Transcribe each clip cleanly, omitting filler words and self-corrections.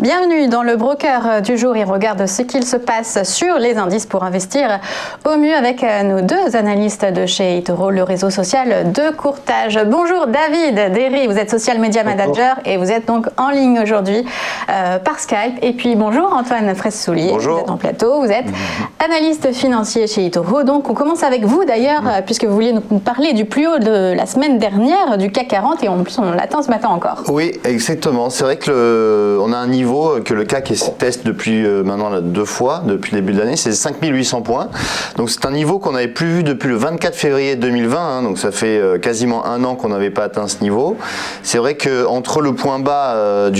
Bienvenue dans le broker du jour. Il regarde ce qu'il se passe sur les indices pour investir au mieux avec nos deux analystes de chez eToro, le réseau social de courtage. Bonjour David Derry, vous êtes social media manager et vous êtes donc en ligne aujourd'hui par Skype. Et puis bonjour Antoine Fraisse-Soulier, vous êtes en plateau, vous êtes analyste financier chez eToro. Donc on commence avec vous d'ailleurs, puisque vous vouliez nous parler du plus haut de la semaine dernière du CAC 40 et en plus on l'attend ce matin encore. Oui, exactement. C'est vrai que on a un niveau que le CAC teste depuis maintenant 2 fois, depuis le début de l'année, c'est 5800 points. Donc c'est un niveau qu'on n'avait plus vu depuis le 24 février 2020, donc ça fait quasiment un an qu'on n'avait pas atteint ce niveau. C'est vrai qu'entre le point bas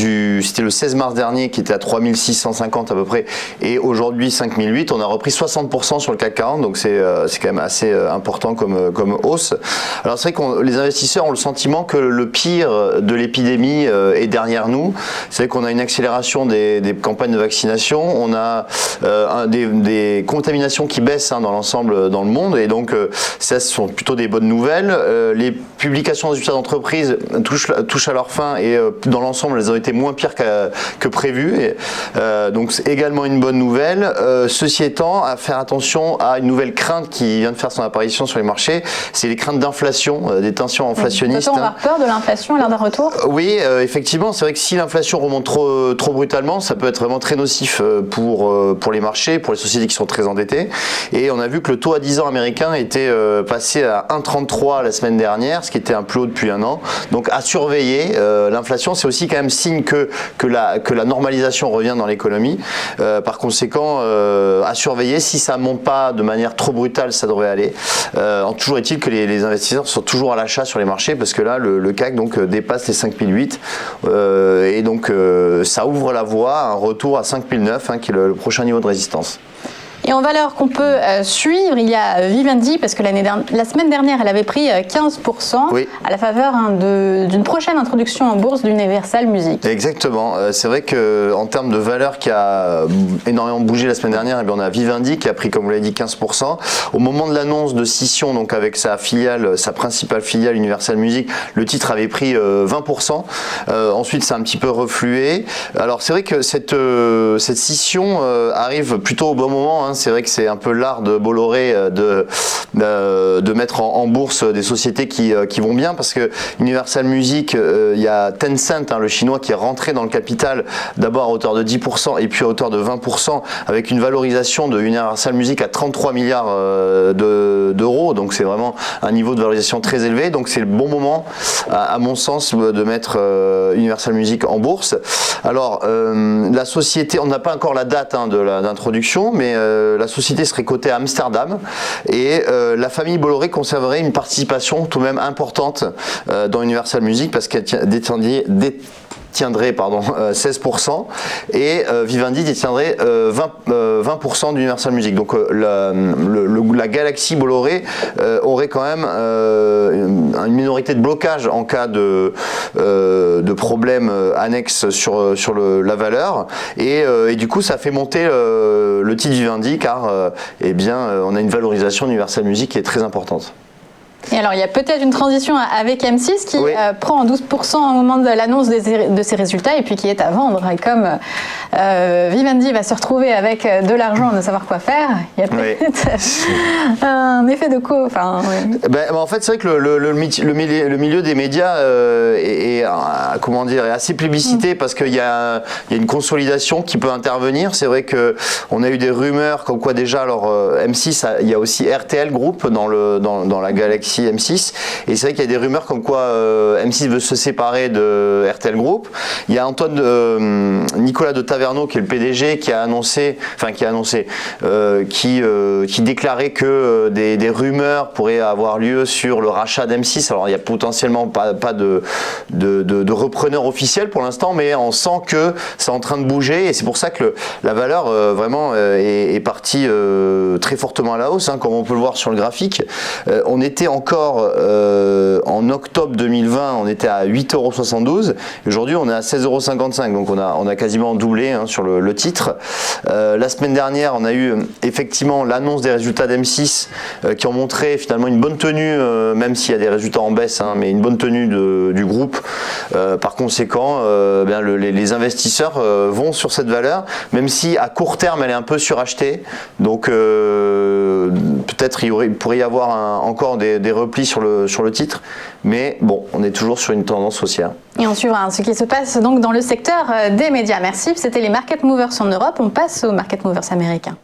c'était le 16 mars dernier qui était à 3650 à peu près, et aujourd'hui 5008, on a repris 60% sur le CAC 40, donc c'est quand même assez important comme hausse. Alors c'est vrai que les investisseurs ont le sentiment que le pire de l'épidémie est derrière nous. C'est vrai qu'on a une accélération des campagnes de vaccination, on a des contaminations qui baissent dans l'ensemble dans le monde, et donc ça ce sont plutôt des bonnes nouvelles. Les publications de résultats d'entreprise touchent à leur fin, et dans l'ensemble elles ont été moins pires que prévu, donc c'est également une bonne nouvelle. Ceci étant, à faire attention à une nouvelle crainte qui vient de faire son apparition sur les marchés, c'est les craintes d'inflation, des tensions inflationnistes. On a peur de l'inflation à l'heure d'un retour ? Oui, effectivement, c'est vrai que si l'inflation remonte trop brutalement, ça peut être vraiment très nocif pour les marchés, pour les sociétés qui sont très endettées. Et on a vu que le taux à 10 ans américain était passé à 1,33 la semaine dernière, ce qui était un plus haut depuis un an. Donc à surveiller, l'inflation c'est aussi quand même signe que la normalisation revient dans l'économie. Par conséquent, à surveiller, si ça ne monte pas de manière trop brutale, ça devrait aller. Toujours est-il que les investisseurs sont toujours à l'achat sur les marchés, parce que là le CAC donc dépasse les 5008, et donc ça ouvre la voie à un retour à 5009, qui est le prochain niveau de résistance. Et en valeur qu'on peut suivre, il y a Vivendi, parce que la semaine dernière, elle avait pris 15% à la faveur d'une prochaine introduction en bourse d'Universal Music. Exactement. C'est vrai qu'en termes de valeur qui a énormément bougé la semaine dernière, on a Vivendi qui a pris, comme vous l'avez dit, 15%. Au moment de l'annonce de scission, donc avec sa principale filiale Universal Music, le titre avait pris 20%. Ensuite, c'est un petit peu reflué. Alors, c'est vrai que cette scission arrive plutôt au bon moment. C'est vrai que c'est un peu l'art de Bolloré de mettre en bourse des sociétés qui vont bien, parce que Universal Music, il y a Tencent, le chinois, qui est rentré dans le capital d'abord à hauteur de 10% et puis à hauteur de 20%, avec une valorisation de Universal Music à 33 milliards d'euros. Donc c'est vraiment un niveau de valorisation très élevé. Donc c'est le bon moment, à mon sens, de mettre Universal Music en bourse. Alors la société, on n'a pas encore la date d'introduction, mais la société serait cotée à Amsterdam, et la famille Bolloré conserverait une participation tout de même importante dans Universal Music, parce qu'elle détiendrait 16%, et Vivendi détiendrait 20% d'Universal Music. Donc la galaxie Bolloré aurait quand même une minorité de blocage en cas de problèmes annexes sur la valeur, et du coup ça fait monter le titre Vivendi, car on a une valorisation d'Universal Music qui est très importante. Et alors, il y a peut-être une transition avec M6 qui prend 12% au moment de l'annonce de ses résultats, et puis qui est à vendre. Et comme Vivendi va se retrouver avec de l'argent à ne savoir quoi faire, il y a peut-être un effet de co. En fait, c'est vrai que le milieu des médias est assez plébiscité, parce qu'il y a une consolidation qui peut intervenir. C'est vrai qu'on a eu des rumeurs comme quoi déjà, M6, il y a aussi RTL Group dans la galaxie M6, et c'est vrai qu'il y a des rumeurs comme quoi M6 veut se séparer de RTL Group. Il y a Nicolas de Taverneau, qui est le PDG, qui déclarait que des rumeurs pourraient avoir lieu sur le rachat d'M6. Alors il y a potentiellement pas de repreneur officiel pour l'instant, mais on sent que c'est en train de bouger, et c'est pour ça que la valeur vraiment est partie très fortement à la hausse, comme on peut le voir sur le graphique. On était en encore en octobre 2020, on était à 8,72 €. Aujourd'hui, on est à 16,55 €. Donc on a quasiment doublé sur le titre. La semaine dernière, on a eu effectivement l'annonce des résultats d'M6 qui ont montré finalement une bonne tenue, même s'il y a des résultats en baisse, mais une bonne tenue du groupe. Par conséquent, les investisseurs vont sur cette valeur, même si à court terme, elle est un peu surachetée. Donc peut-être il pourrait y avoir encore des replis sur le titre, mais bon, on est toujours sur une tendance haussière. Et on suivra ce qui se passe donc dans le secteur des médias. Merci, c'était les Market Movers en Europe. On passe aux Market Movers américains.